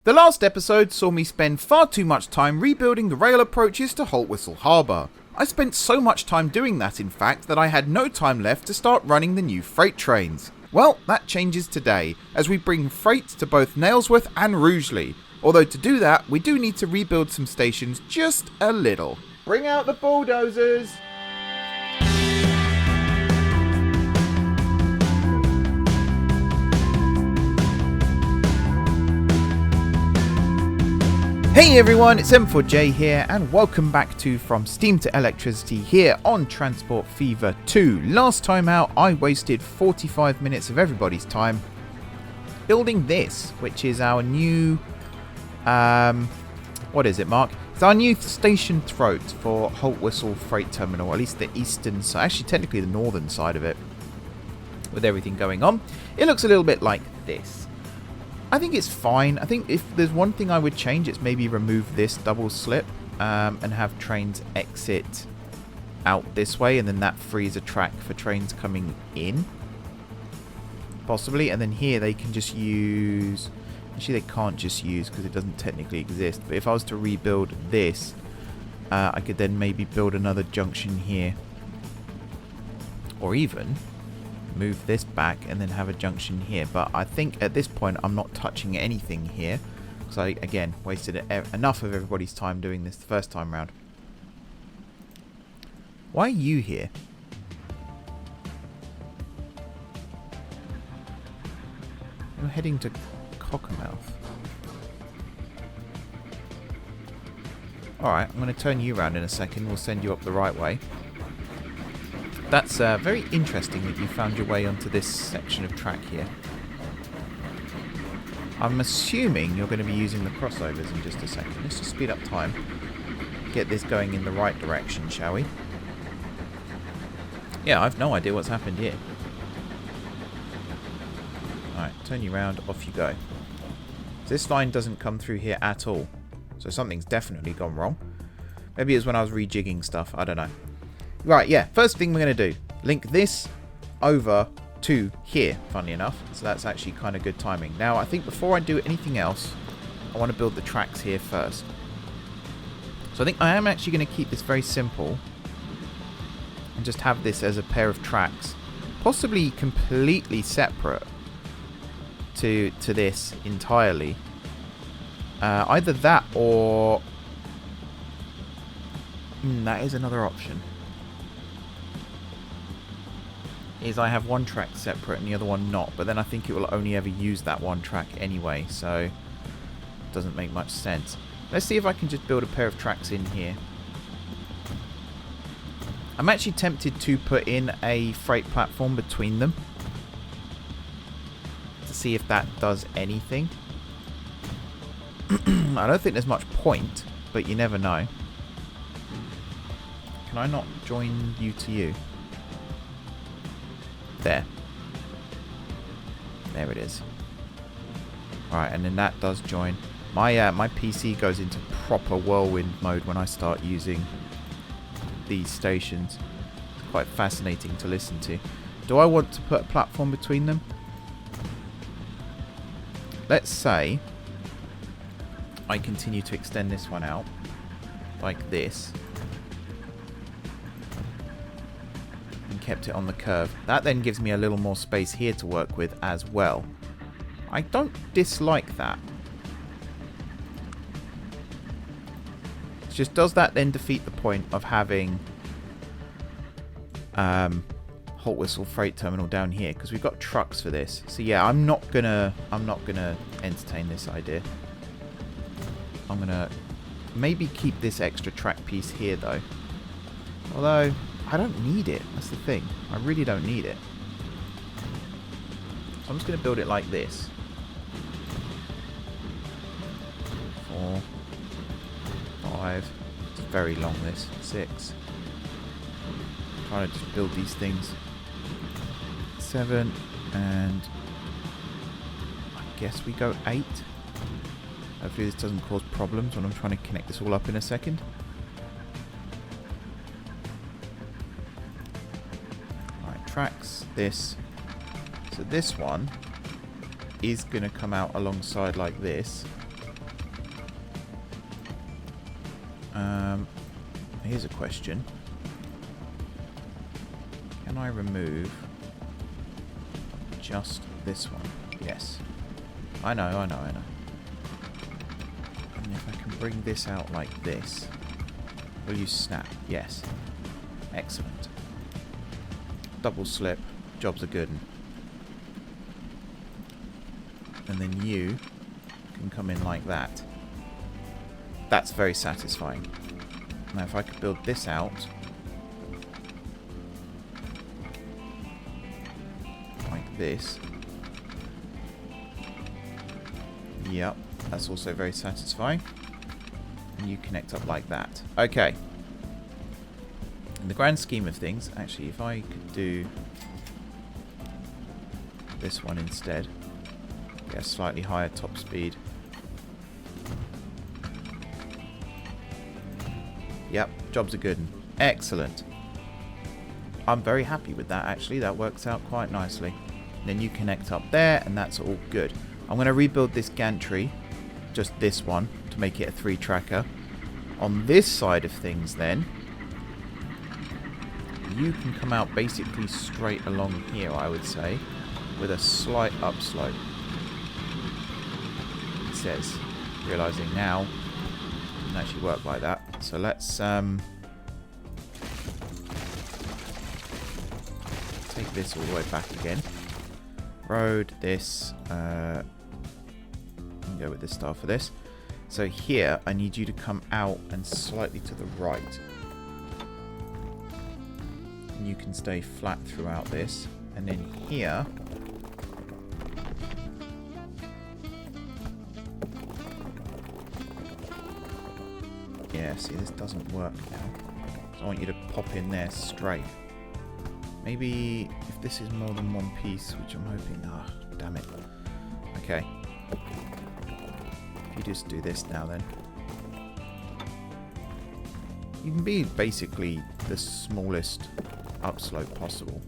The last episode saw me spend far too much time rebuilding the rail approaches to Haltwhistle Harbour. I spent so much time doing that, in fact, that I had no time left to start running the new freight trains. Well, that changes today, as we bring freight to both Nailsworth and Rugeley. Although to do that, we do need to rebuild some stations just a little. Bring out the bulldozers! Hey everyone, it's M4J here, and welcome back to From Steam to Electricity here on Transport Fever 2. Last time out, I wasted 45 minutes of everybody's time building this, which is our new, what is it, Mark? It's our new station throat for Haltwhistle Freight Terminal, at least the eastern side, actually technically the northern side of it, with everything going on. It looks a little bit like this. I think it's fine. I think if there's one thing I would change, it's maybe remove this double slip and have trains exit out this way, and then that frees a track for trains coming in, possibly. And then here they can just use, actually they can't just use because it doesn't technically exist, but if I was to rebuild this, I could then maybe build another junction here, or even move this back and then have a junction here. But I think at this point I'm not touching anything here because I, again, wasted enough of everybody's time doing this the first time round. Why are you here? You're heading to Cockermouth. Alright, I'm going to turn you around in a second. We'll send you up the right way. That's very interesting that you found your way onto this section of track here. I'm assuming you're going to be using the crossovers in just a second. Let's just speed up time. Get this going in the right direction, shall we? Yeah, I've no idea what's happened here. Alright, turn you around, off you go. This line doesn't come through here at all. So something's definitely gone wrong. Maybe it was when I was rejigging stuff, I don't know. Right, yeah, first thing we're going to do, link this over to here, funnily enough. So that's actually kind of good timing. Now, I think before I do anything else, I want to build the tracks here first. So I think I am actually going to keep this very simple and just have this as a pair of tracks, possibly completely separate to this entirely. Either that or... that is another option. Is I have one track separate and the other one not, but then I think it will only ever use that one track anyway, so it doesn't make much sense. Let's see if I can just build a pair of tracks in here. I'm actually tempted to put in a freight platform between them to see if that does anything. I don't think there's much point, but you never know. Can I not join you to you? There it is. Alright, and then that does join. My PC goes into proper whirlwind mode when I start using these stations. It's quite fascinating to listen to. Do I want to put a platform between them? Let's say I continue to extend this one out like this. Kept it on the curve. That then gives me a little more space here to work with as well. I don't dislike that. It's just, does that then defeat the point of having Haltwhistle Freight Terminal down here? Because we've got trucks for this. So yeah, I'm not gonna entertain this idea. I'm gonna maybe keep this extra track piece here though. Although I don't need it. That's the thing. I really don't need it. So I'm just going to build it like this. 4, 5. It's very long, this. 6. I'm trying to just build these things. 7. And I guess we go 8. Hopefully this doesn't cause problems when I'm trying to connect this all up in a second. Tracks this. So this one is going to come out alongside like this. Here's a question. Can I remove just this one? Yes. I know. And if I can bring this out like this, will you snap? Yes. Excellent. Double slip. Jobs are good. And then you can come in like that. That's very satisfying. Now if I could build this out like this. Yep, that's also very satisfying. And you connect up like that. Okay. In the grand scheme of things, actually, if I could do this one instead, get a slightly higher top speed. Yep, jobs are good. Excellent. I'm very happy with that, actually. That works out quite nicely. Then you connect up there, and that's all good. I'm going to rebuild this gantry, just this one, to make it a 3-tracker. On this side of things, then, you can come out basically straight along here, I would say, with a slight upslope. It says, realizing now, it doesn't actually work like that. So let's take this all the way back again. Road, this, go with this style for this. So here, I need you to come out and slightly to the right. And you can stay flat throughout this. And then here, yeah, see, this doesn't work now. So I want you to pop in there straight. Maybe if this is more than one piece, which I'm hoping... Ah, oh, damn it. Okay. If you just do this now, then. You can be basically the smallest upslope possible.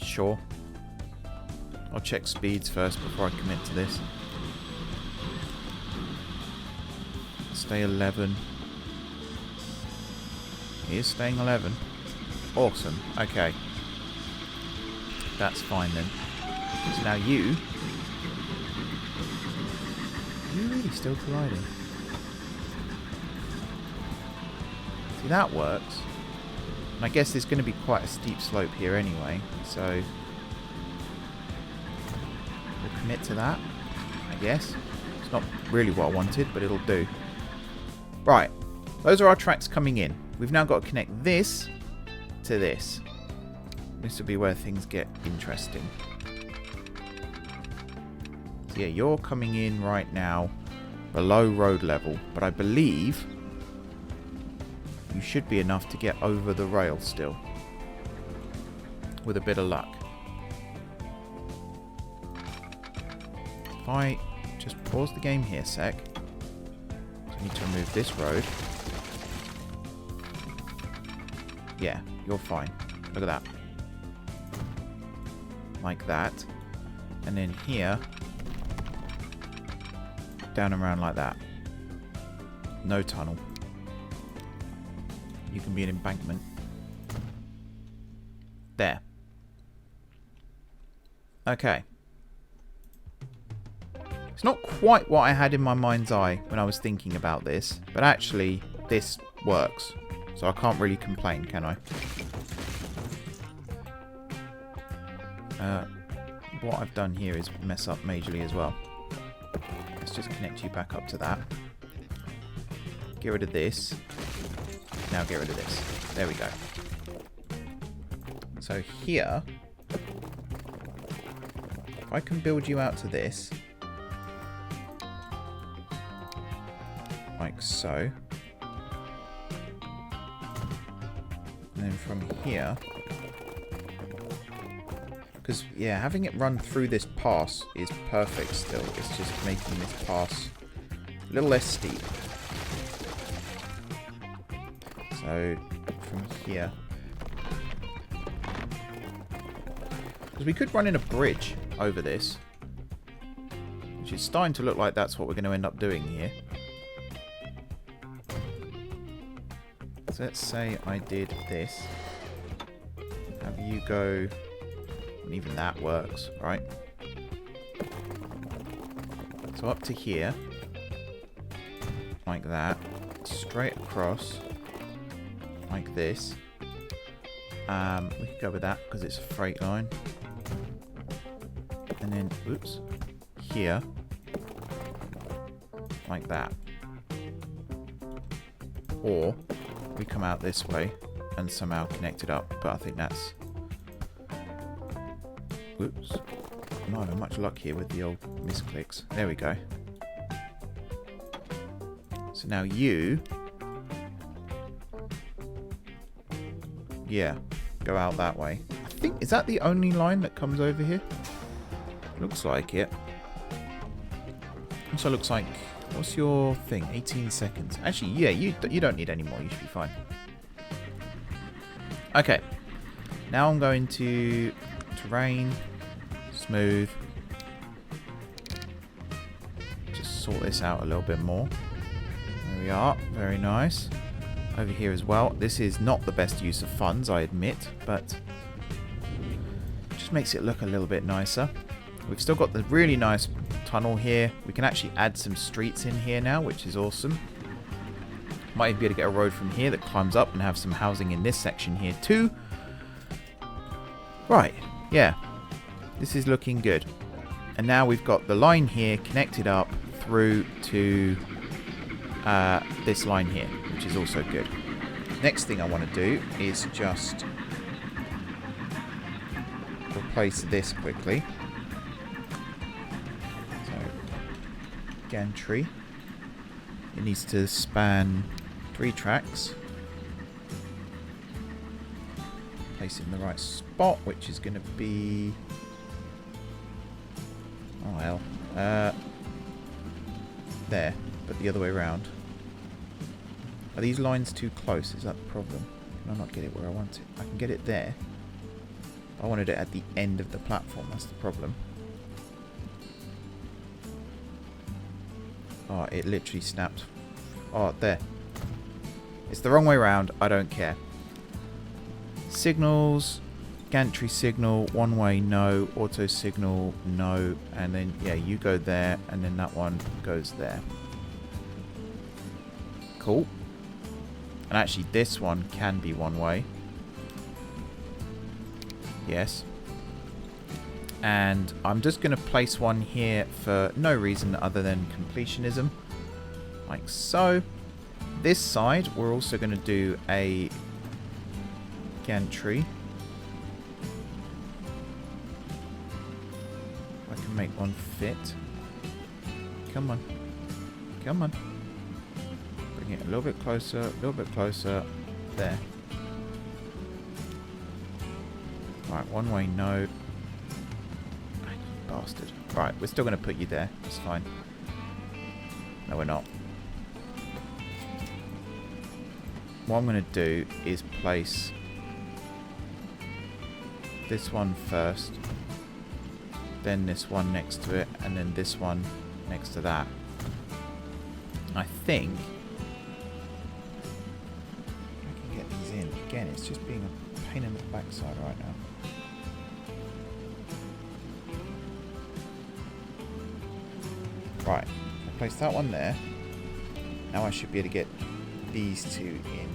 Sure. I'll check speeds first before I commit to this. Stay 11. He is staying 11. Awesome. Okay. That's fine then. So now you really still colliding? See, that works. And I guess there's going to be quite a steep slope here anyway, so we'll commit to that, I guess. It's not really what I wanted, but it'll do. Right, those are our tracks coming in. We've now got to connect this to this. This will be where things get interesting. So yeah, you're coming in right now below road level, but I believe you should be enough to get over the rail still, with a bit of luck. If I just pause the game here a sec, I need to remove this road. Yeah, you're fine. Look at that. Like that. And then here, down and around like that. No tunnel. You can be an embankment. There. Okay. It's not quite what I had in my mind's eye when I was thinking about this, but actually this works. So I can't really complain, can I? What I've done here is mess up majorly as well. Let's just connect you back up to that. Get rid of this. Now get rid of this. There we go. So here, if I can build you out to this, like so, and then from here, because yeah, having it run through this pass is perfect still. It's just making this pass a little less steep. So from here, because we could run in a bridge over this, which which is starting to look like that's what we're going to end up doing here. So let's say I did this. Have you go... And even that works, right? So up to here. Like that. Straight across. Like this. We could go with that because it's a freight line. And then, oops, here. Like that. Or we come out this way and somehow connect it up. But I think that's... Oops. I'm not having much luck here with the old misclicks. There we go. So now you... Yeah, go out that way. I think, is that the only line that comes over here? Looks like it. Also looks like... What's your thing? 18 seconds. Actually, yeah, you don't need any more. You should be fine. Okay. Now I'm going to... Terrain. Smooth. Just sort this out a little bit more. There we are. Very nice. Over here as well. This is not the best use of funds, I admit, but just makes it look a little bit nicer. We've still got the really nice tunnel here. We can actually add some streets in here now, which is awesome. Might even be able to get a road from here that climbs up and have some housing in this section here too. Right, yeah. This is looking good. And now we've got the line here connected up through to this line here, which is also good. Next thing I want to do is just replace this quickly. So, gantry. It needs to span 3 tracks. Place it in the right spot, which is going to be... Oh hell. There, but the other way around. Are these lines too close? Is that the problem? Can I not get it where I want it? I can get it there. I wanted it at the end of the platform. That's the problem. Oh, it literally snapped. Oh, there. It's the wrong way around. I don't care. Signals. Gantry signal. One way, no. Auto signal, no. And then, yeah, you go there. And then that one goes there. Cool. And actually, this one can be one way. Yes. And I'm just going to place one here for no reason other than completionism. Like so. This side, we're also going to do a gantry. I can make one fit. Come on. Come on. Bring it a little bit closer, a little bit closer. There. Right, one way, no. Ah, you bastard. Right, we're still going to put you there. It's fine. No, we're not. What I'm going to do is place this one first, then this one next to it, and then this one next to that. I think I can get these in. Again, it's just being a pain in the backside right now. Right, I placed that one there. Now I should be able to get these two in.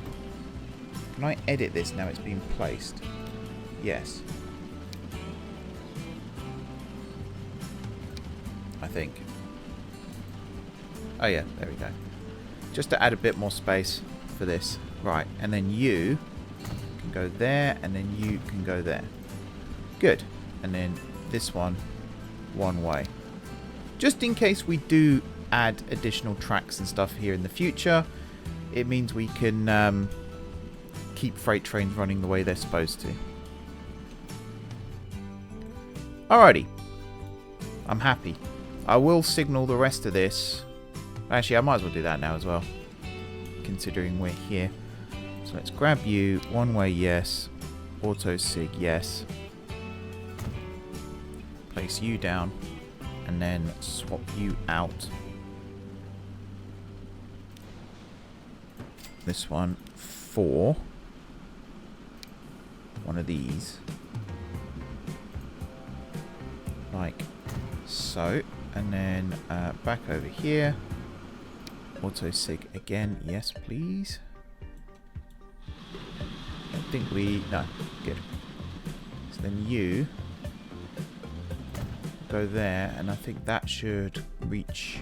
Can I edit this now it's been placed? Yes. I think. Oh yeah, there we go. Just to add a bit more space for this. Right, and then you can go there, and then you can go there. Good. And then this one way. Just in case we do add additional tracks and stuff here in the future, it means we can keep freight trains running the way they're supposed to. Alrighty. I'm happy. I will signal the rest of this. Actually, I might as well do that now as well, considering we're here. So let's grab you. One way, yes. Auto sig, yes. Place you down. and then swap you out. This one for one of these. Like so. And then back over here. Auto-sig again. Yes, please. I think we... No. Good. So then you go there, and I think that should reach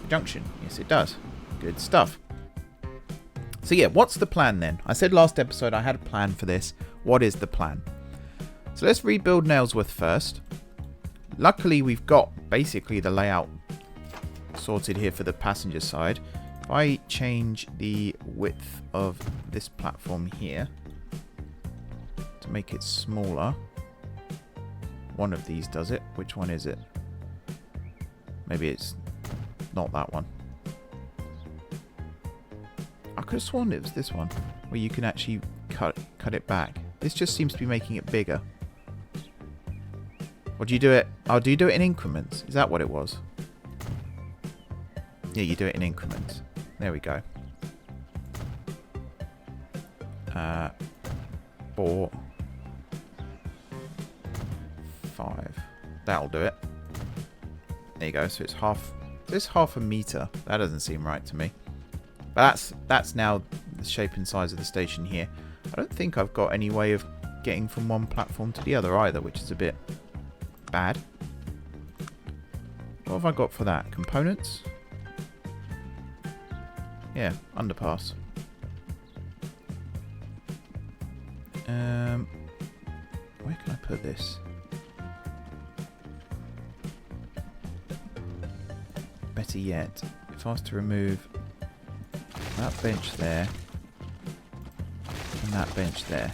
junction. Yes, it does. Good stuff. So yeah, what's the plan then? I said last episode I had a plan for this. What is the plan? So let's rebuild Nailsworth first. Luckily, we've got basically the layout sorted here for the passenger side. If I change the width of this platform here to make it smaller, one of these does it. Which one is it? Maybe it's not that one. I could have sworn it was this one, where you can actually cut it back. This just seems to be making it bigger. Or do you do it... Oh, do you do it in increments? Is that what it was? Yeah, you do it in increments. There we go. 4, 5. That'll do it. There you go. So it's half... This half a meter. That doesn't seem right to me. But that's now the shape and size of the station here. I don't think I've got any way of getting from one platform to the other either, which is a bit bad. What have I got for that? Components? Yeah, underpass. Where can I put this? Better yet, if I was to remove that bench there and that bench there.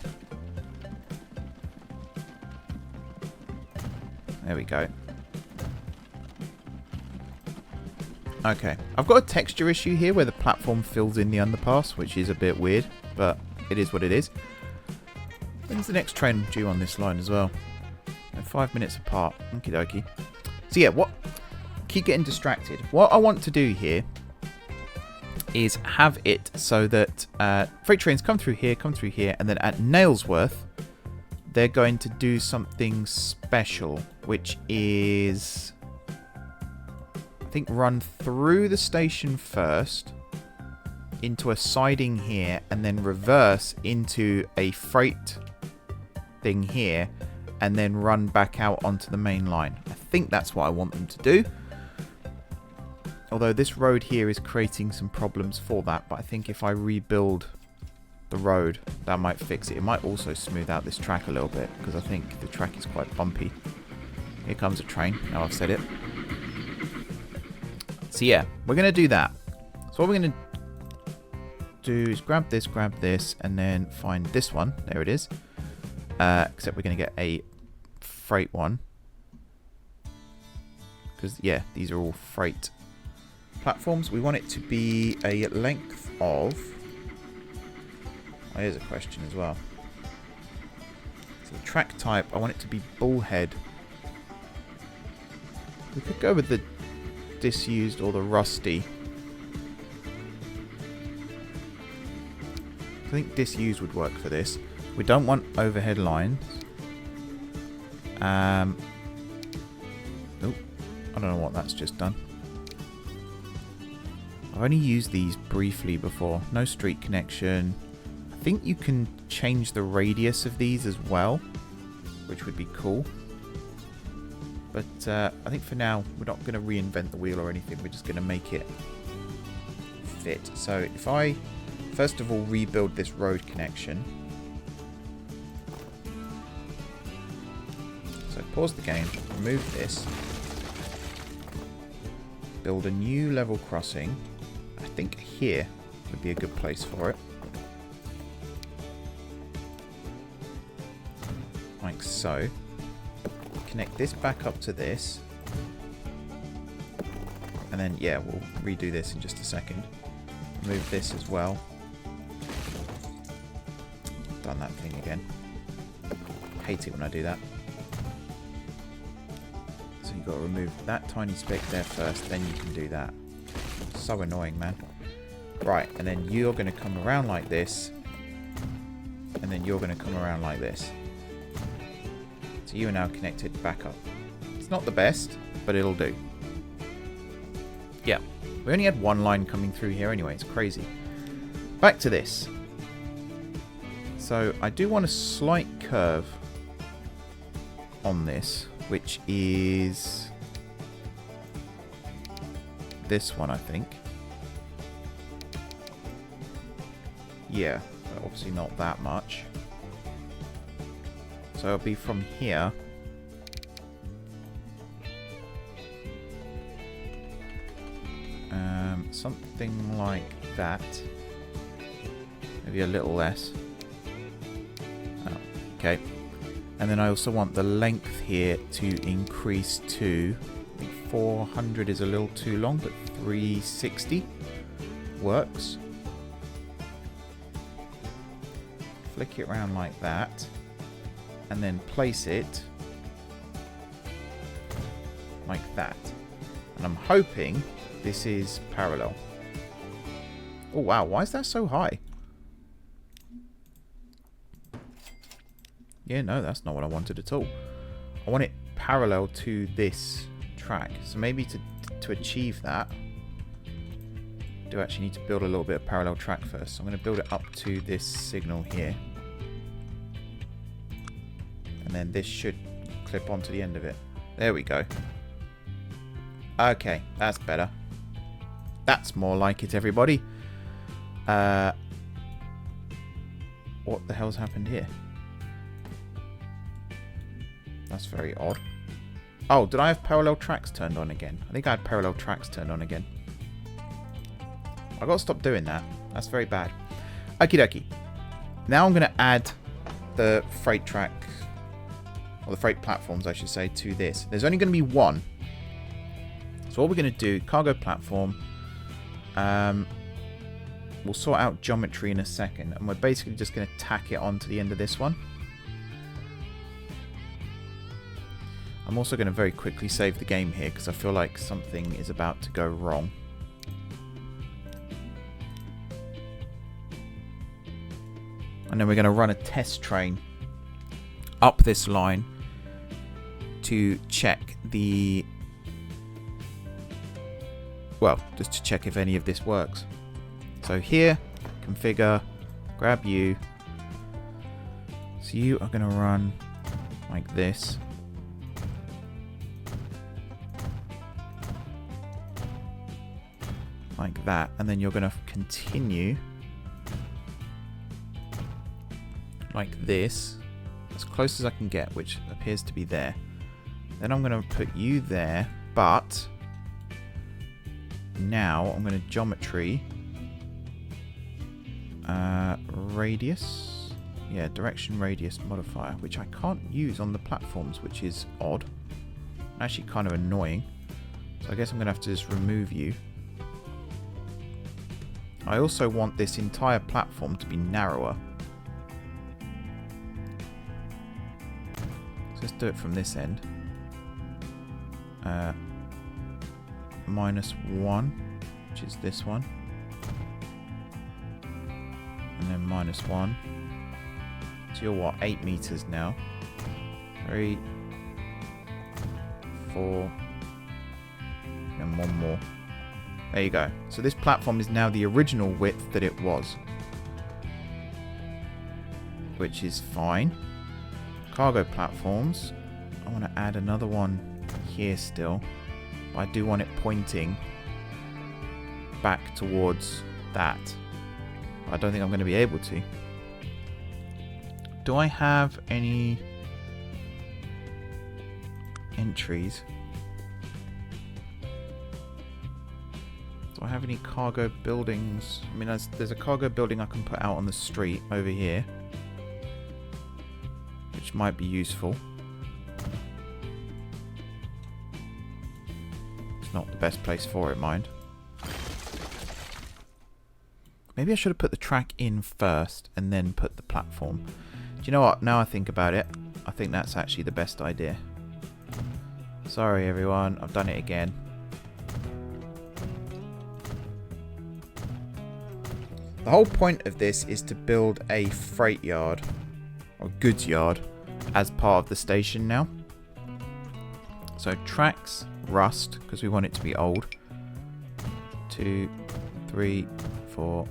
There we go. Okay, I've got a texture issue here where the platform fills in the underpass, which is a bit weird, but it is what it is. When's the next train due on this line as well? They're 5 minutes apart. Okie dokie. So yeah, keep getting distracted. What I want to do here is have it so that freight trains come through here, and then at Nailsworth, they're going to do something special, which is... I think run through the station first into a siding here and then reverse into a freight thing here and then run back out onto the main line. I think that's what I want them to do. Although this road here is creating some problems for that, but I think if I rebuild the road, that might fix it. It might also smooth out this track a little bit because I think the track is quite bumpy. Here comes a train. Now I've said it. So yeah, we're going to do that. So what we're going to do is grab this, and then find this one. There it is. Except we're going to get a freight one. Because, yeah, these are all freight platforms. We want it to be a length of... Oh, here's a question as well. So the track type, I want it to be bullhead. We could go with the disused or the rusty. I think disused would work for this. We don't want overhead lines. Nope. I don't know what that's just done. I've only used these briefly before. No street connection. I think you can change the radius of these as well, which would be cool. But I think for now, we're not going to reinvent the wheel or anything. We're just going to make it fit. So if I, first of all, rebuild this road connection. So pause the game, remove this. Build a new level crossing. I think here would be a good place for it. Like so. Connect this back up to this. And then, yeah, we'll redo this in just a second. Move this as well. Done that thing again. Hate it when I do that. So you've got to remove that tiny speck there first, then you can do that. So annoying, man. Right, and then you're going to come around like this. And then you're going to come around like this. So you are now connected back up. It's not the best, but it'll do. Yeah, we only had one line coming through here anyway. It's crazy. Back to this. So I do want a slight curve on this, which is this one, I think. Yeah, but obviously not that much. So it'll be from here. Something like that. Maybe a little less. Oh, okay. And then I also want the length here to increase to, I think 400 is a little too long, but 360 works. Flick it around like that. And then place it like that. And I'm hoping this is parallel. Oh wow, why is that so high? Yeah, no, that's not what I wanted at all. I want it parallel to this track. So maybe to achieve that, I do actually need to build a little bit of parallel track first. So I'm going to build it up to this signal here. And then this should clip onto the end of it. There we go. Okay, that's better. That's more like it, everybody. What the hell's happened here? That's very odd. Oh, did I have parallel tracks turned on again? I think I had parallel tracks turned on again. I gotta stop doing that. That's very bad. Okie dokie. Now I'm gonna add the freight track, or the freight platforms, I should say, to this. There's only gonna be one. So what we're gonna do, cargo platform. We'll sort out geometry in a second, and we're basically just gonna tack it onto the end of this one. I'm also going to very quickly save the game here because I feel like something is about to go wrong. And then we're going to run a test train up this line to check the... Well, just to check if any of this works. So here, configure, grab you. So you are going to run like this. Like that, and then you're going to continue like this as close as I can get, which appears to be there. Then I'm going to put you there, but now I'm going to geometry radius, yeah, direction radius modifier, which I can't use on the platforms, which is odd, actually kind of annoying. So I guess I'm going to have to just remove you. I also want this entire platform to be narrower. So let's do it from this end. -1, which is this one. And then -1. So you're what, 8 meters now. 3, 4, and one more. There you go. So this platform is now the original width that it was. Which is fine. Cargo platforms. I want to add another one here still. But I do want it pointing back towards that. I don't think I'm going to be able to. Do I have any entries? Do I have any cargo buildings? I mean, there's a cargo building I can put out on the street over here, which might be useful. It's not the best place for it, mind. Maybe I should have put the track in first and then put the platform. Do you know what? Now I think about it, I think that's actually the best idea. Sorry everyone, I've done it again. The whole point of this is to build a freight yard, or goods yard, as part of the station now. So tracks, rust, because we want it to be old. 2, 3, 4,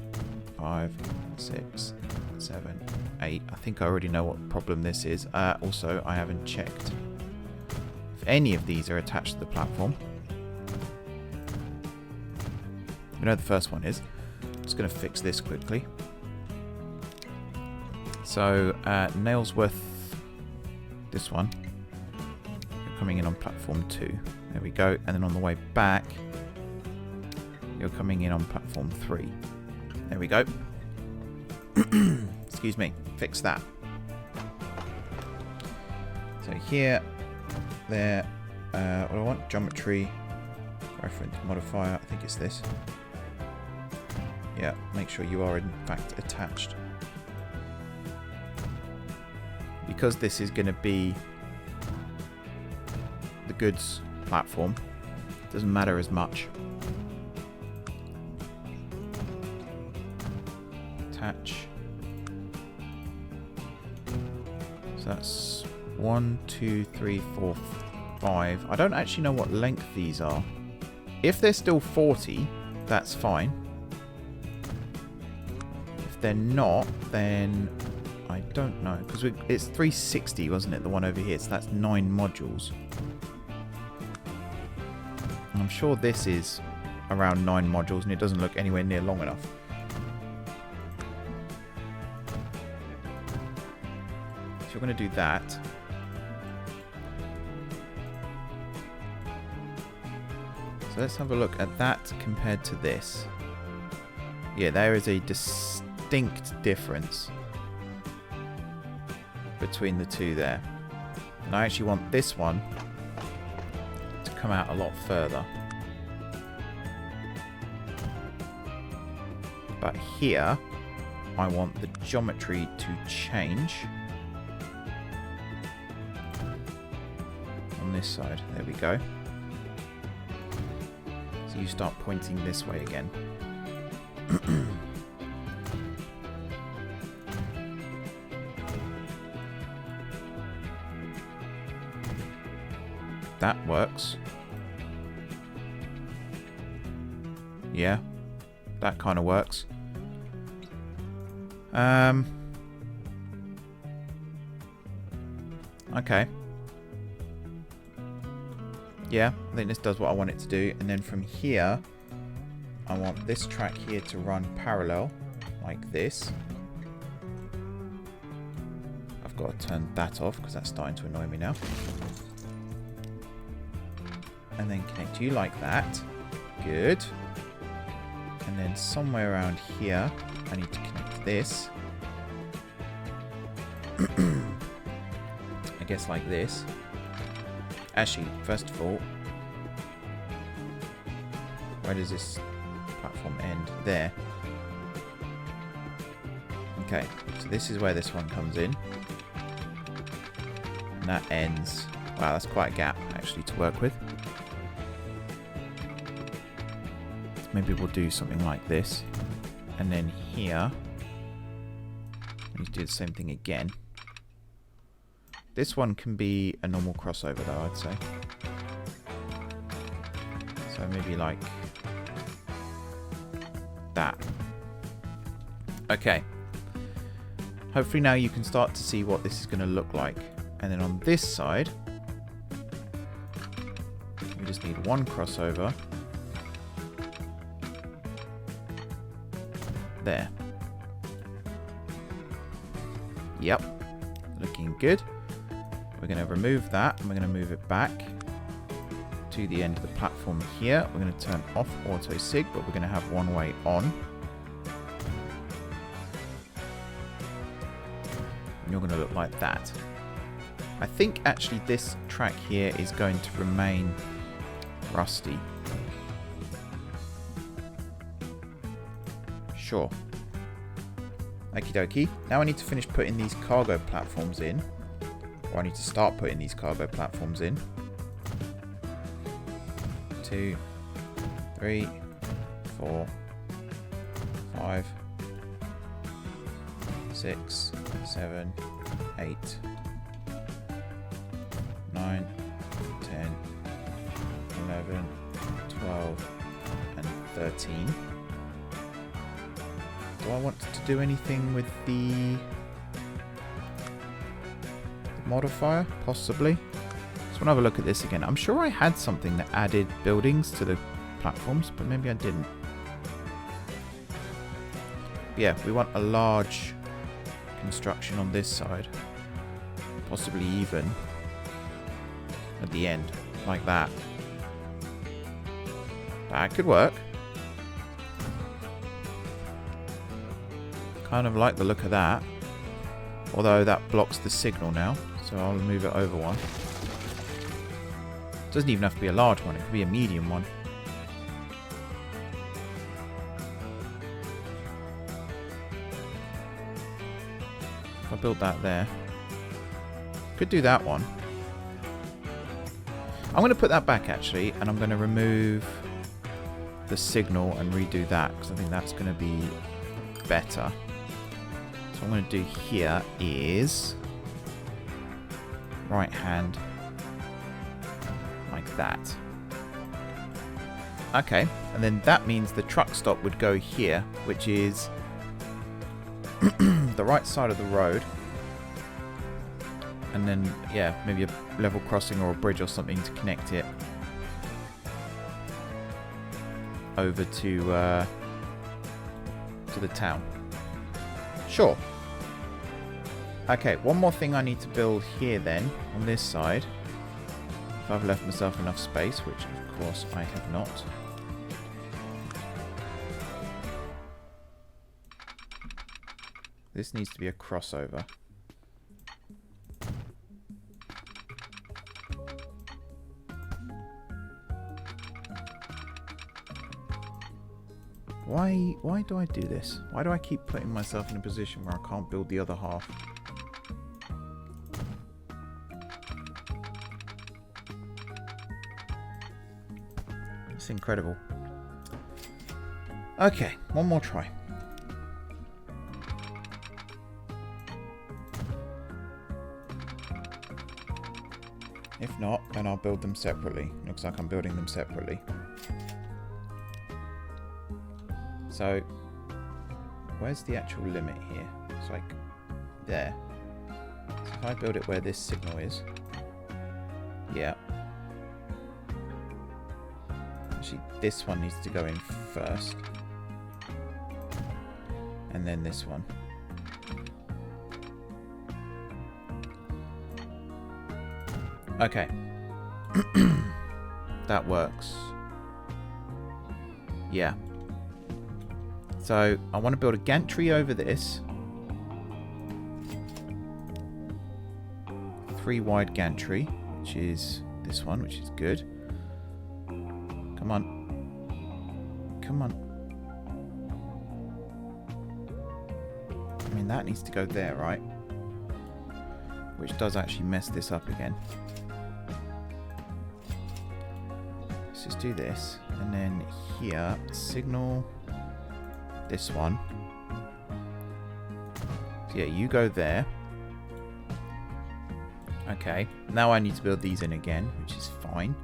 5, 6, 7, 8. I think I already know what problem this is. Also, I haven't checked if any of these are attached to the platform. We know the first one is. Just going to fix this quickly. So, Nailsworth, this one, you're coming in on platform 2. There we go. And then on the way back, you're coming in on platform 3. There we go. Excuse me. Fix that. So here, there, what do I want? Geometry, reference modifier. I think it's this. Yeah, make sure you are in fact attached. Because this is going to be the goods platform, it doesn't matter as much. Attach. So that's 1, 2, 3, 4, 5. I don't actually know what length these are. If they're still 40, that's fine. If they're not, then I don't know. Because it's 360, wasn't it? The one over here. So that's 9 modules. And I'm sure this is around 9 modules and it doesn't look anywhere near long enough. So you're going to do that. So let's have a look at that compared to this. Yeah, there is a distinct difference between the two there. And I actually want this one to come out a lot further. But here, I want the geometry to change. On this side, there we go. So you start pointing this way again. That works. Yeah, that kind of works. Okay. Yeah, I think this does what I want it to do. And then from here, I want this track here to run parallel, like this. I've got to turn that off because that's starting to annoy me now. And then connect you like that. Good. And then somewhere around here, I need to connect this. I guess like this. Actually, first of all, where does this platform end? There. Okay, so this is where this one comes in. And that ends... Wow, that's quite a gap, actually, to work with. Maybe we'll do something like this. And then here, we need to do the same thing again. This one can be a normal crossover though, I'd say. So maybe like that. Okay. Hopefully now you can start to see what this is going to look like. And then on this side, we just need one crossover. There. Yep. Looking good. We're going to remove that and we're going to move it back to the end of the platform here. We're going to turn off auto sig, but we're going to have one way on. And you're going to look like that. I think actually this track here is going to remain rusty. Sure. Okie dokie. Now I need to finish putting these cargo platforms in. Or I need to start putting these cargo platforms in. 2, 3, 4, 5, 6, 7, 8, 9, 10, 11, 12, and 13. Do I want to do anything with the modifier? Possibly. Just want to have a look at this again. I'm sure I had something that added buildings to the platforms, but maybe I didn't. Yeah, we want a large construction on this side. Possibly even at the end, like that. That could work. Kind of like the look of that. Although that blocks the signal now, so I'll move it over one. Doesn't even have to be a large one, it could be a medium one. If I build that there. Could do that one. I'm going to put that back actually, and I'm going to remove the signal and redo that, because I think that's going to be better. So what I'm going to do here is right hand like that. Okay, and then that means the truck stop would go here, which is the right side of the road. And then, yeah, maybe a level crossing or a bridge or something to connect it over to the town. Sure. Okay, one more thing I need to build here then, on this side. If I've left myself enough space, which of course I have not. This needs to be a crossover. Why do I do this? Why do I keep putting myself in a position where I can't build the other half? It's incredible. Okay, one more try. If not, then I'll build them separately. Looks like I'm building them separately. So, where's the actual limit here? It's like there. So if I build it where this signal is. Yeah. Actually, this one needs to go in first. And then this one. Okay. That works. Yeah. So, I want to build a gantry over this. 3 wide gantry, which is this one, which is good. Come on. Come on. I mean, that needs to go there, right? Which does actually mess this up again. Let's just do this. And then here, signal this one. So yeah, you go there. Okay, now I need to build these in again, which is fine.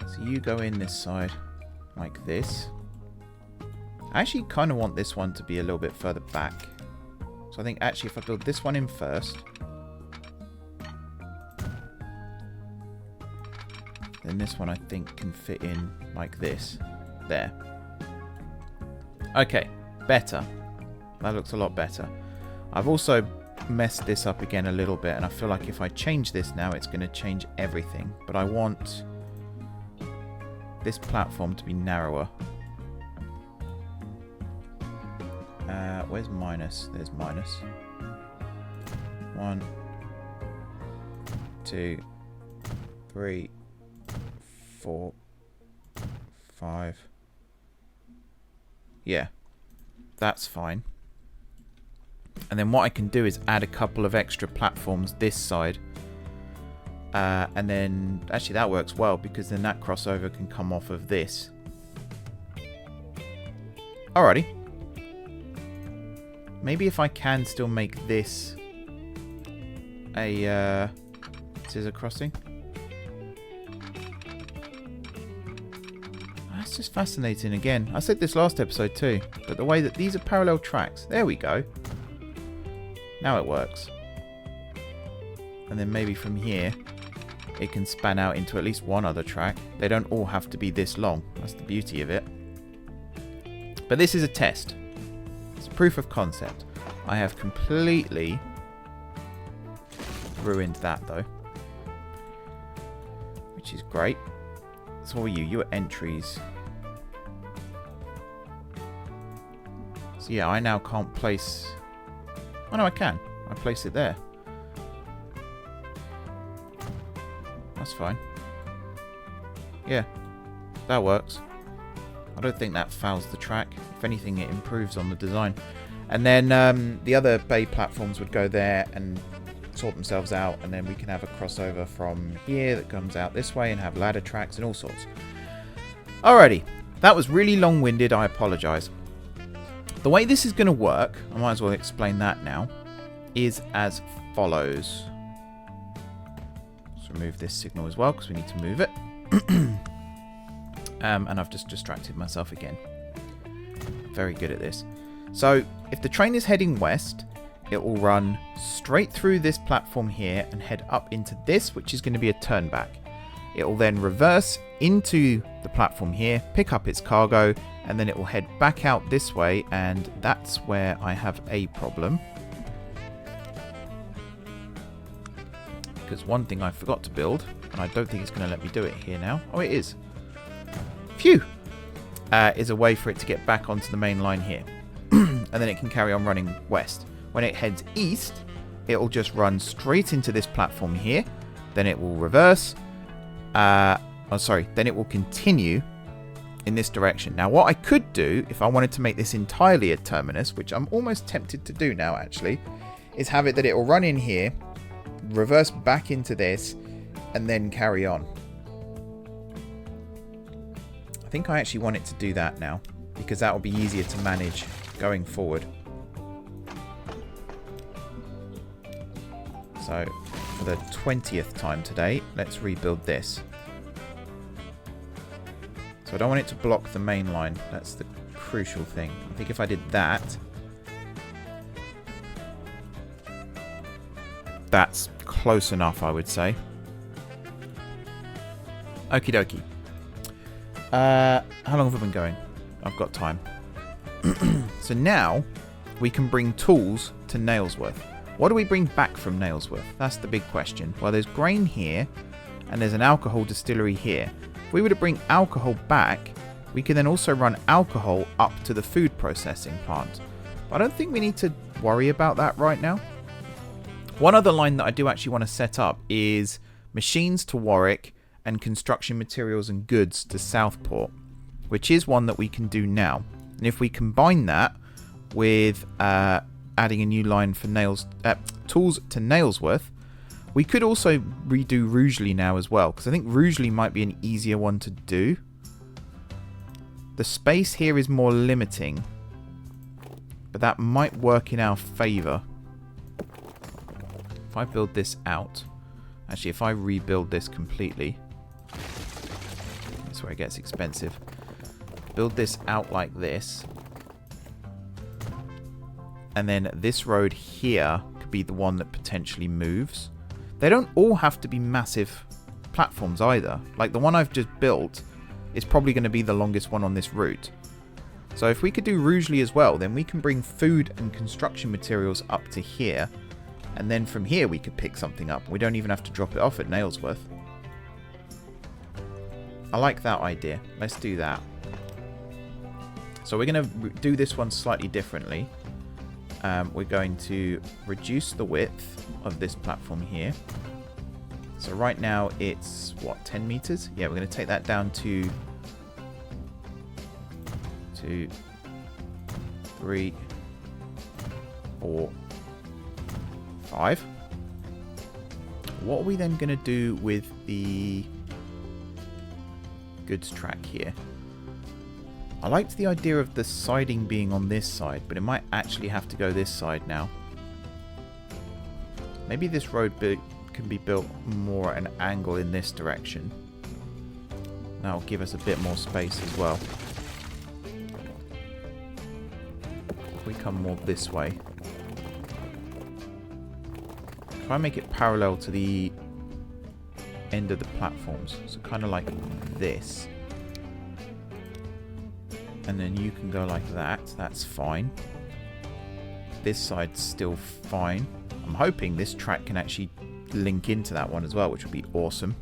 So you go in this side like this. I actually kind of want this one to be a little bit further back. So I think actually if I build this one in first, then this one I think can fit in like this. There. Okay, better. That looks a lot better. I've also messed this up again a little bit, and I feel like if I change this now, it's going to change everything. But I want this platform to be narrower. Where's minus? There's minus. 1, 2, 3, 4, 5. Yeah, that's fine. And then what I can do is add a couple of extra platforms this side. And then, actually that works well, because then that crossover can come off of this. Alrighty. Maybe if I can still make this a scissor crossing. That's just fascinating again. I said this last episode too, but the way that these are parallel tracks. There we go. Now it works. And then maybe from here it can span out into at least one other track. They don't all have to be this long. That's the beauty of it. But this is a test. It's a proof of concept. I have completely ruined that though, which is great. So what are you? You're entries. So yeah, I now can't place... Oh no, I can. I place it there. That's fine. Yeah, that works. I don't think that fouls the track. If anything, it improves on the design. And then the other bay platforms would go there and sort themselves out, and then we can have a crossover from here that comes out this way and have ladder tracks and all sorts. Alrighty, that was really long-winded. I apologise. The way this is going to work, I might as well explain that now, is as follows. Let's remove this signal as well because we need to move it. And I've just distracted myself again. Very good at this. So if the train is heading west, it will run straight through this platform here and head up into this, which is going to be a turn back. It will then reverse into the platform here, pick up its cargo, and then it will head back out this way, and that's where I have a problem. Because one thing I forgot to build, and I don't think it's going to let me do it here now. Oh, it is. Phew! Is a way for it to get back onto the main line here. And then it can carry on running west. When it heads east, it will just run straight into this platform here. Then it will reverse. Then it will continue in this direction. Now, what I could do, if I wanted to make this entirely a terminus, which I'm almost tempted to do now, actually, is have it that it will run in here, reverse back into this, and then carry on. I think I actually want it to do that now, because that will be easier to manage going forward. So, for the 20th time today, let's rebuild this. So I don't want it to block the main line. That's the crucial thing. I think if I did that, that's close enough, I would say. Okie dokie. How long have I been going? I've got time. So now we can bring tools to Nailsworth. What do we bring back from Nailsworth? That's the big question. Well, there's grain here, and there's an alcohol distillery here. If we were to bring alcohol back, we can then also run alcohol up to the food processing plant. But I don't think we need to worry about that right now. One other line that I do actually want to set up is machines to Warwick and construction materials and goods to Southport, which is one that we can do now. And if we combine that with adding a new line for tools to Nailsworth, we could also redo Rugeley now as well, because I think Rugeley might be an easier one to do. The space here is more limiting, but that might work in our favour. If I build this out, actually if I rebuild this completely, that's where it gets expensive. Build this out like this, and then this road here could be the one that potentially moves. They don't all have to be massive platforms either. Like the one I've just built is probably going to be the longest one on this route. So if we could do Rugeley as well, then we can bring food and construction materials up to here. And then from here we could pick something up. We don't even have to drop it off at Nailsworth. I like that idea. Let's do that. So we're going to do this one slightly differently. We're going to reduce the width of this platform here. So right now it's, what, 10 meters? Yeah, we're going to take that down to 2, 3, 4, 5. What are we then going to do with the goods track here? I liked the idea of the siding being on this side, but it might actually have to go this side now. Maybe this road can be built more at an angle in this direction. That'll give us a bit more space as well. If we come more this way. Try and make it parallel to the end of the platforms. So kind of like this. And then you can go like that. That's fine. This side's still fine. I'm hoping this track can actually link into that one as well, which would be awesome.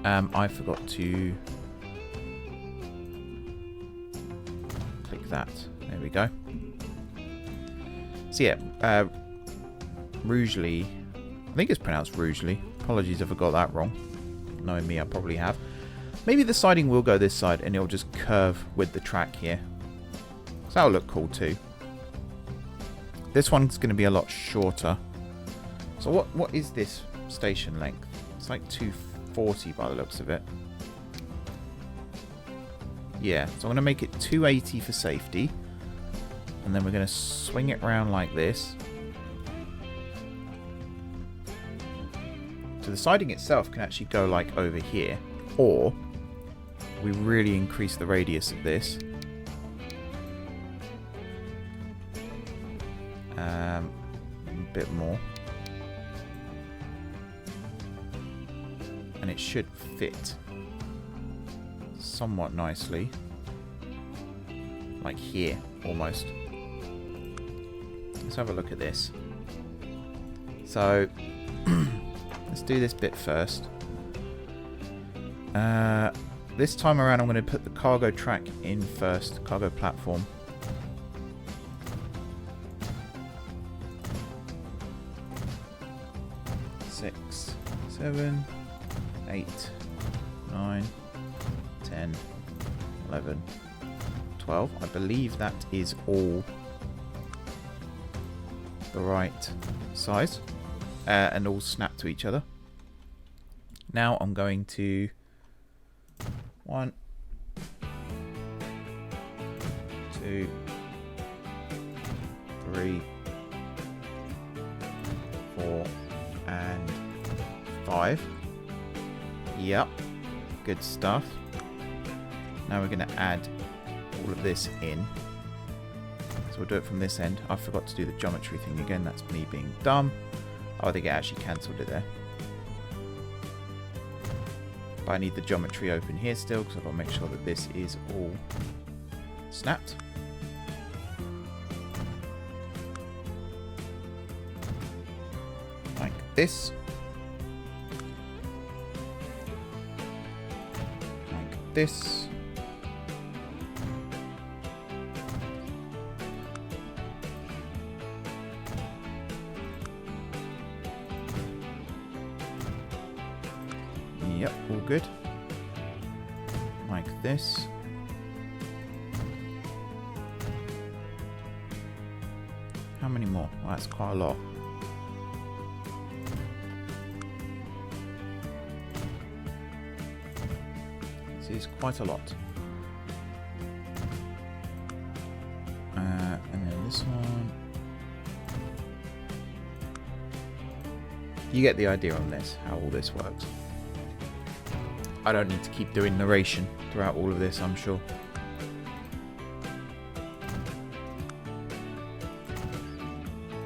I forgot to click that. There we go. So yeah, Rugeley. I think it's pronounced Rugeley. Apologies if I got that wrong. Knowing me, I probably have. Maybe the siding will go this side and it'll just curve with the track here. So that'll look cool too. This one's going to be a lot shorter. So what is this station length? It's like 240 by the looks of it. Yeah, so I'm going to make it 280 for safety. And then we're going to swing it around like this. So the siding itself can actually go like over here. Or we really increase the radius of this. A bit more. And it should fit somewhat nicely. Like here, almost. Let's have a look at this. So, let's do this bit first. This time around I'm going to put the cargo track in first, cargo platform. Six, 7, 8, 9, 10, 11, 12. I believe that is all the right size and all snap to each other. Now I'm going to 1, 2, 3, 4, and 5. Yep, good stuff. Now we're going to add all of this in. So we'll do it from this end. I forgot to do the geometry thing again. That's me being dumb. Oh, I think it actually cancelled it there. But I need the geometry open here still because I've got to make sure that this is all snapped. Like this. Like this. Yep, all good. Like this. How many more? Well, that's quite a lot. This is quite a lot. And then this one. You get the idea on this, how all this works. I don't need to keep doing narration throughout all of this, I'm sure.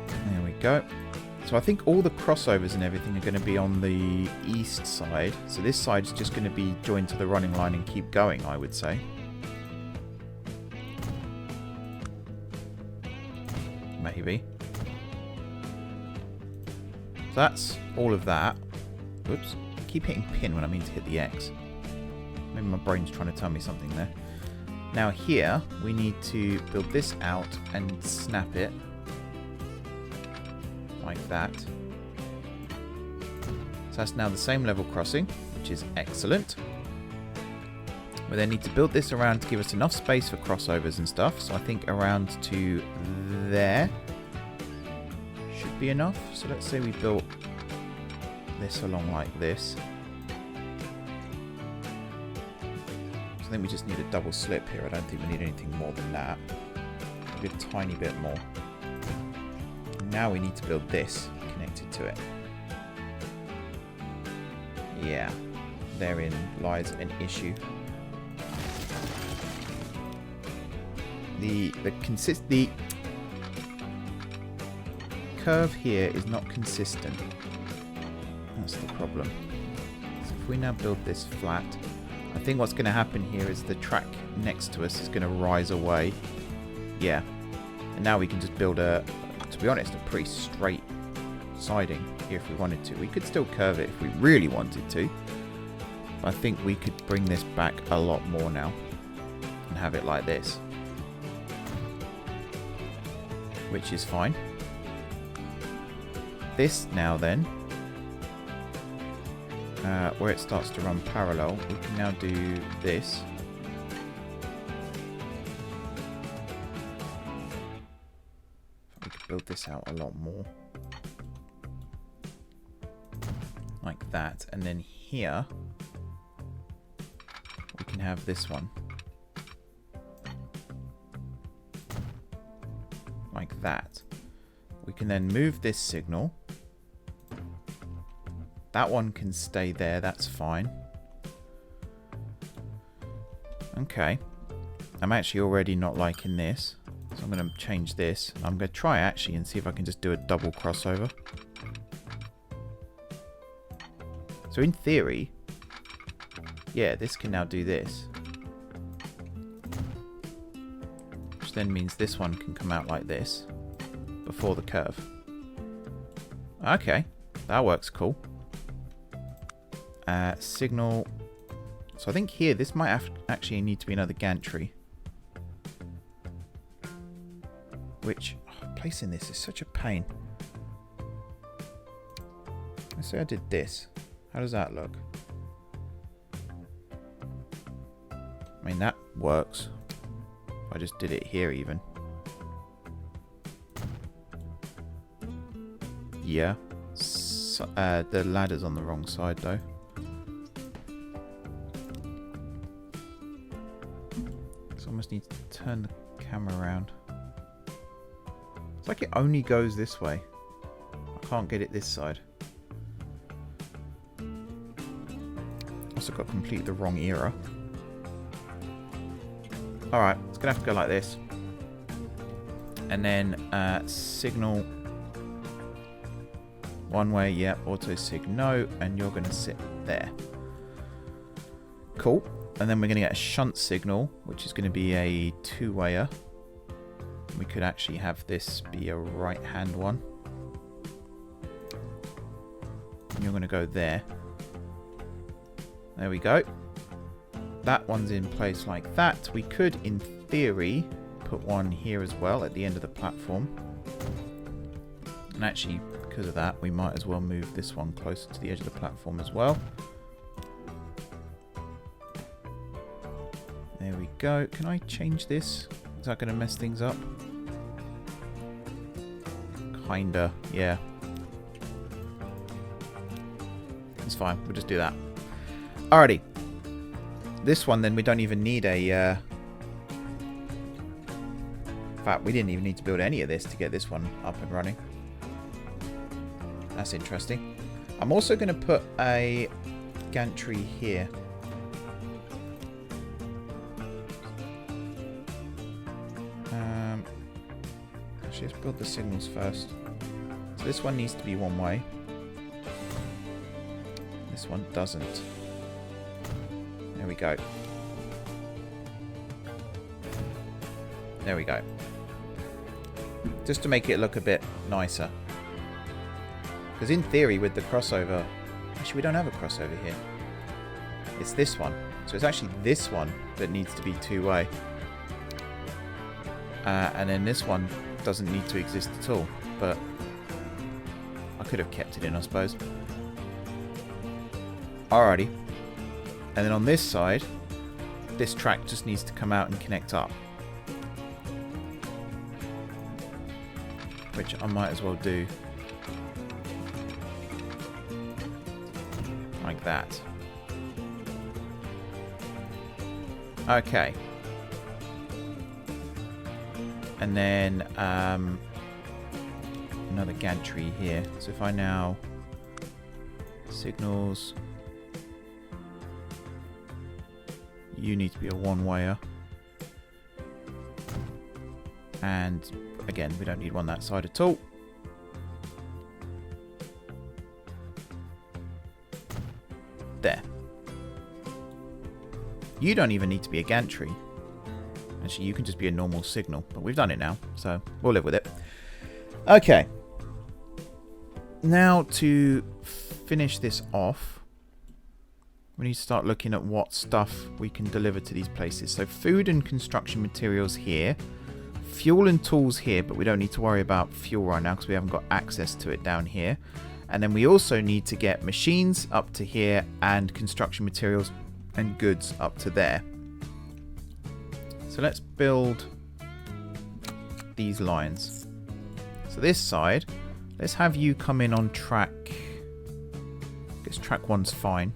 There we go. So I think all the crossovers and everything are going to be on the east side. So this side's just going to be joined to the running line and keep going, I would say. Maybe. So that's all of that. Oops. Keep hitting pin when I mean to hit the X. Maybe my brain's trying to tell me something there. Now here, we need to build this out and snap it. Like that. So that's now the same level crossing, which is excellent. We then need to build this around to give us enough space for crossovers and stuff. So I think around to there should be enough. So let's say we built this along like this. So I think we just need a double slip here. I don't think we need anything more than that. Maybe a tiny bit more. Now we need to build this connected to it. Yeah, therein lies an issue. The curve here is not consistent. That's the problem. So if we now build this flat, I think what's going to happen here is the track next to us is going to rise away. Yeah, and now we can just build a, to be honest, a pretty straight siding here if we wanted to. We could still curve it if we really wanted to. But I think we could bring this back a lot more now and have it like this, which is fine. This now then, where it starts to run parallel, we can now do this. We could build this out a lot more. Like that. And then here, we can have this one. Like that. We can then move this signal. That one can stay there, that's fine. Okay. I'm actually already not liking this. So I'm going to change this. I'm going to try actually and see if I can just do a double crossover. So in theory, yeah, this can now do this. Which then means this one can come out like this before the curve. Okay, that works cool. Signal. So I think here, this might actually need to be another gantry. Which, placing this is such a pain. Let's say I did this. How does that look? I mean, that works. I just did it here even. Yeah. So, the ladder's on the wrong side though. So I almost need to turn the camera around. It's like it only goes this way. I can't get it this side. Also got completely the wrong era. Alright, it's going to have to go like this. And then signal one way, yeah, auto sig no, and you're going to sit there. Cool. And then we're going to get a shunt signal, which is going to be a two-wayer. We could actually have this be a right-hand one. And you're going to go there. There we go. That one's in place like that. We could, in theory, put one here as well at the end of the platform. And actually, because of that, we might as well move this one closer to the edge of the platform as well. There we go. Can I change this? Is that going to mess things up? Kinda, yeah. It's fine. We'll just do that. Alrighty. This one, then, we don't even need a... In fact, we didn't even need to build any of this to get this one up and running. That's interesting. I'm also going to put a gantry here. Actually, let's build the signals first. So this one needs to be one way. This one doesn't. There we go. There we go. Just to make it look a bit nicer. Because in theory, with the crossover... Actually, we don't have a crossover here. It's this one. So it's actually this one that needs to be two-way. And then this one doesn't need to exist at all. But I could have kept it in, I suppose. Alrighty. And then on this side, this track just needs to come out and connect up. Which I might as well do. that. Okay. And then another gantry here. So if I now signals, you need to be a one-wayer. And again, we don't need one that side at all. There. You don't even need to be a gantry. Actually, you can just be a normal signal. But we've done it now, so we'll live with it. Okay. Now to finish this off, we need to start looking at what stuff we can deliver to these places. So food and construction materials here. Fuel and tools here, but we don't need to worry about fuel right now because we haven't got access to it down here. And then we also need to get machines up to here and construction materials and goods up to there. So let's build these lines. So this side, let's have you come in on track. I guess track 1's fine.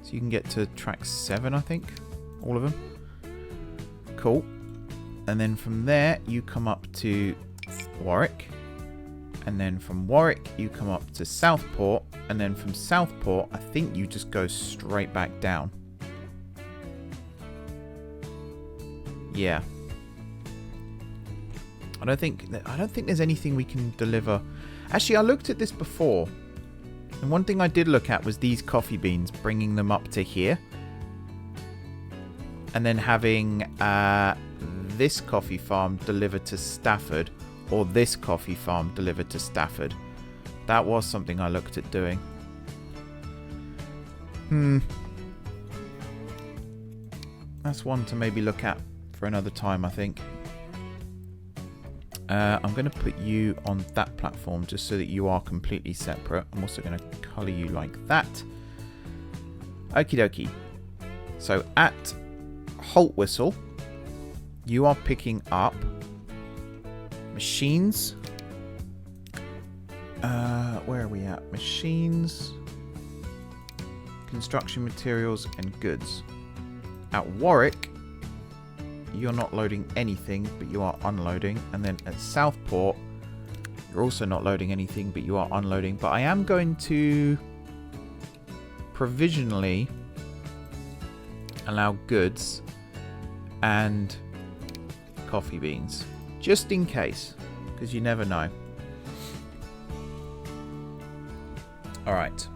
So you can get to track 7, I think. All of them. Cool. And then from there, you come up to Warwick. And then from Warwick, you come up to Southport. And then from Southport, I think you just go straight back down. Yeah. I don't think there's anything we can deliver. Actually, I looked at this before. And one thing I did look at was these coffee beans, bringing them up to here. And then having this coffee farm delivered to Stafford, or this coffee farm delivered to Stafford. That was something I looked at doing. That's one to maybe look at for another time, I think. I'm going to put you on that platform just so that you are completely separate. I'm also going to colour you like that. Okie dokie. So at Holtwhistle, you are picking up machines. Where are we at? Machines, construction materials, and goods. At Warwick, you're not loading anything, but you are unloading. And then at Southport, you're also not loading anything, but you are unloading. But I am going to provisionally allow goods and coffee beans, just in case, because you never know. Alright.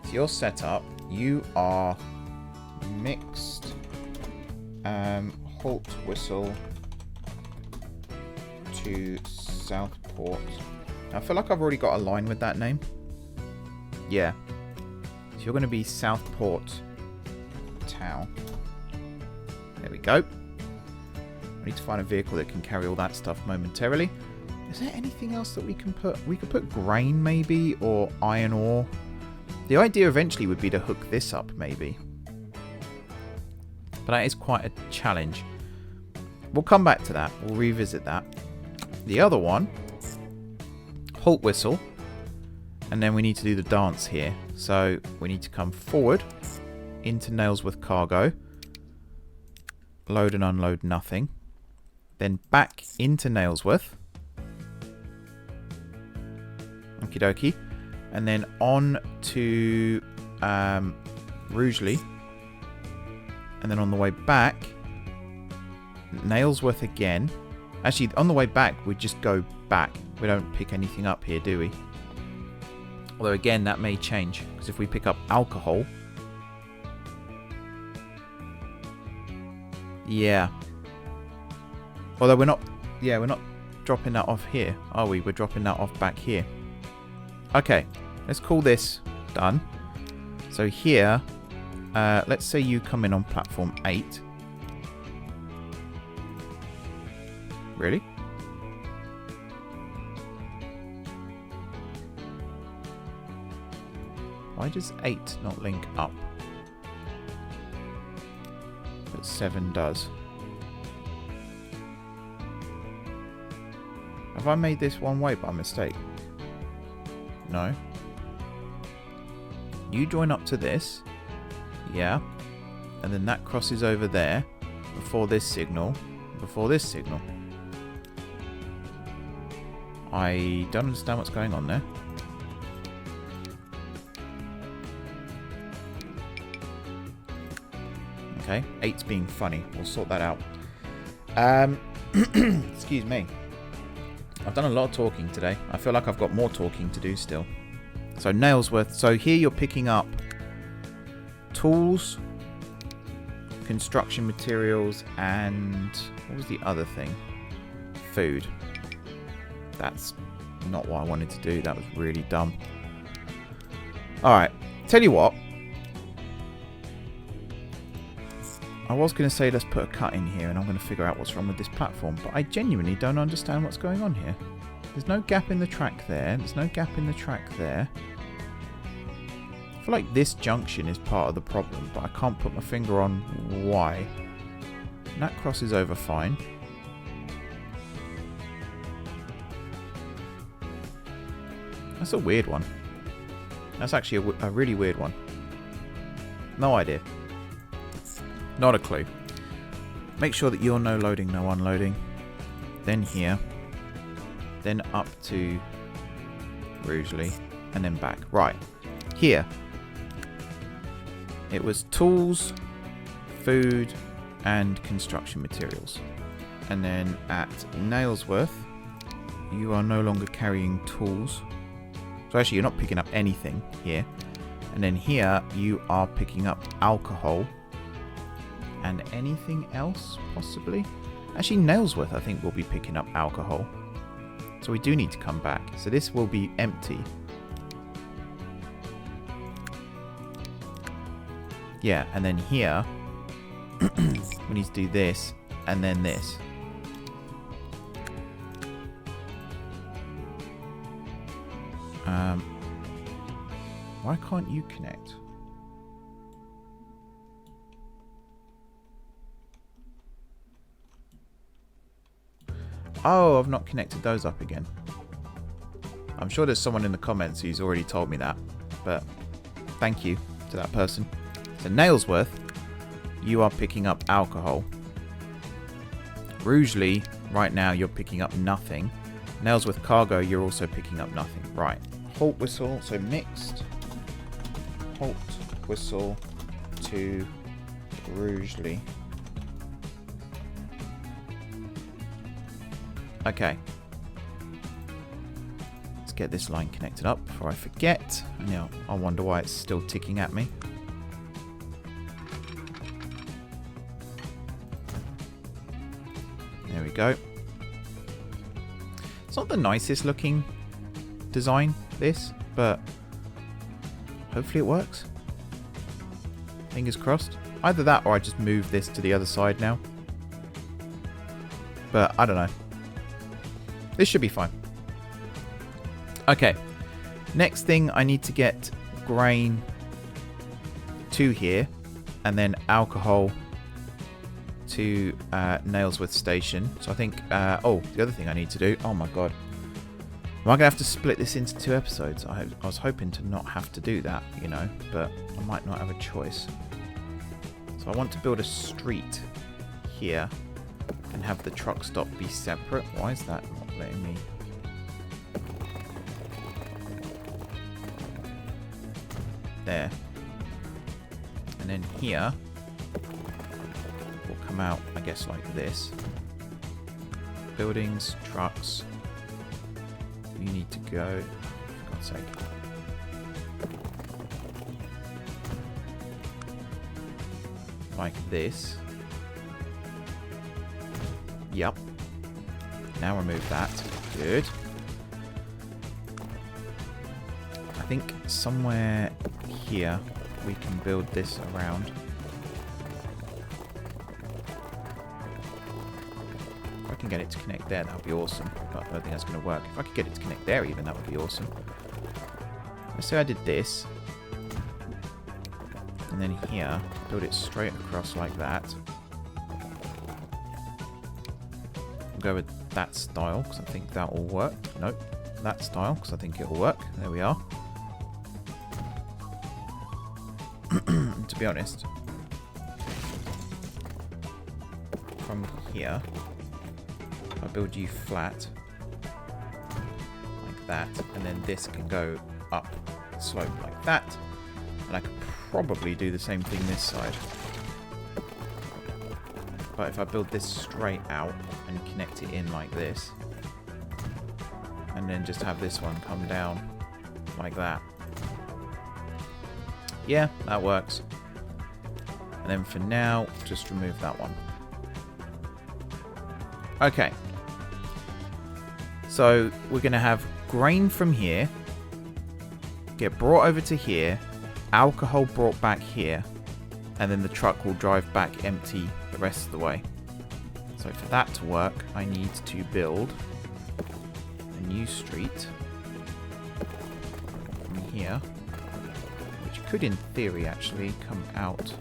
So your setup, you are mixed Holtwhistle to Southport. I feel like I've already got a line with that name. Yeah. So you're going to be Southport Town. There we go. I need to find a vehicle that can carry all that stuff momentarily. Is there anything else that we can put? We could put grain maybe, or iron ore. The idea eventually would be to hook this up maybe. But that is quite a challenge. We'll come back to that. We'll revisit that. The other one, Holtwhistle. And then we need to do the dance here. So we need to come forward into Nailsworth Cargo. Load and unload nothing. Then back into Nailsworth. Okie dokie. And then on to Rugeley. And then on the way back, Nailsworth again. Actually, on the way back, we just go back. We don't pick anything up here, do we? Although, again, that may change. Because if we pick up alcohol... Yeah. Although we're not... Yeah, we're not dropping that off here, are we? We're dropping that off back here. Okay. Let's call this done. So here... let's say you come in on platform 8. Really? Why does 8 not link up? But 7 does. Have I made this one way by mistake? No. You join up to this. Yeah. And then that crosses over there before this signal. Before this signal. I don't understand what's going on there. Okay, 8's being funny. We'll sort that out. Excuse me. I've done a lot of talking today. I feel like I've got more talking to do still. So Nailsworth. So here you're picking up tools, construction materials, and what was the other thing? Food. That's not what I wanted to do. That was really dumb. Alright, tell you what. I was going to say let's put a cut in here and I'm going to figure out what's wrong with this platform, but I genuinely don't understand what's going on here. There's no gap in the track there. There's no gap in the track there. I feel like this junction is part of the problem, but I can't put my finger on why. And that crosses over fine. That's a weird one. That's actually a really weird one. No idea. Not a clue. Make sure that you're no loading, no unloading. Then here. Then up to Rugeley. And then back. Right. Here. It was tools, food, and construction materials. And then at Nailsworth, you are no longer carrying tools. So actually you're not picking up anything here. And then here you are picking up alcohol. And anything else, possibly? Actually, Nailsworth, I think, will be picking up alcohol. So we do need to come back. So this will be empty. Yeah, and then here, we need to do this, and then this. Why can't you connect? Oh, I've not connected those up again. I'm sure there's someone in the comments who's already told me that, but thank you to that person. So Nailsworth, you are picking up alcohol. Rugeley, right now you're picking up nothing. Nailsworth Cargo, you're also picking up nothing. Right. Halt whistle, so mixed. Halt whistle to Rugeley. Okay. Let's get this line connected up before I forget. Now, I wonder why it's still ticking at me. There we go. It's not the nicest looking design, this, but hopefully it works. Fingers crossed. Either that or I just move this to the other side now. But I don't know. This should be fine. Okay. Next thing, I need to get grain to here. And then alcohol to Nailsworth Station. So I think... oh, the other thing I need to do... Oh my god. Am I going to have to split this into 2 episodes? I was hoping to not have to do that, you know. But I might not have a choice. So I want to build a street here. And have the truck stop be separate. Why is that not letting me? There. And then here will come out, I guess, like this. Buildings, trucks. You need to go. For God's sake. Like this. Yep. Now remove that. Good. I think somewhere here we can build this around. If I can get it to connect there, that would be awesome. But I don't think that's going to work. If I could get it to connect there even, that would be awesome. Let's say I did this. And then here, build it straight across like that. Go with that style, because I think that will work. Nope, that style, because I think it will work. There we are. To be honest, from here, I build you flat, like that, and then this can go up slope like that, and I could probably do the same thing this side. But if I build this straight out and connect it in like this, and then just have this one come down like that. Yeah, that works. And then for now, just remove that one. Okay. So we're going to have grain from here, get brought over to here, alcohol brought back here, and then the truck will drive back empty the rest of the way. So for that to work, I need to build a new street from here, which could in theory actually come out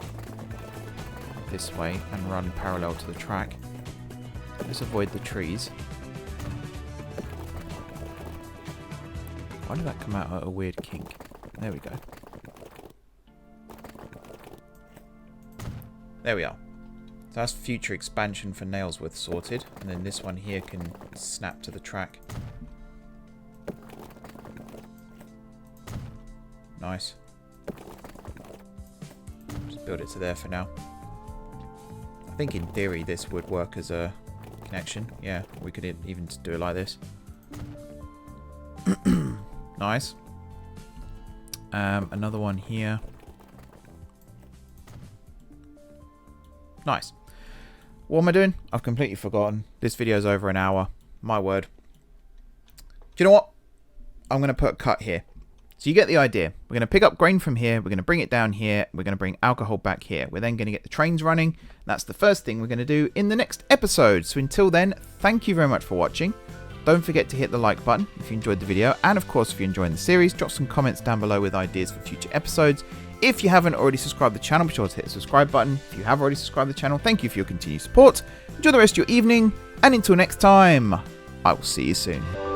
this way and run parallel to the track. Let's avoid the trees. Why did that come out at a weird kink? There we go. There we are. So that's future expansion for Nailsworth sorted. And then this one here can snap to the track. Nice. Just build it to there for now. I think in theory this would work as a connection. Yeah, we could even do it like this. Nice. Another one here. Nice. What am I doing? I've completely forgotten. This video's over an hour. My word. Do you know what? I'm going to put a cut here. So you get the idea. We're going to pick up grain from here. We're going to bring it down here. We're going to bring alcohol back here. We're then going to get the trains running. That's the first thing we're going to do in the next episode. So until then, thank you very much for watching. Don't forget to hit the like button if you enjoyed the video. And of course, if you're enjoying the series, drop some comments down below with ideas for future episodes. If you haven't already subscribed to the channel, be sure to hit the subscribe button. If you have already subscribed to the channel, thank you for your continued support. Enjoy the rest of your evening. And until next time, I will see you soon.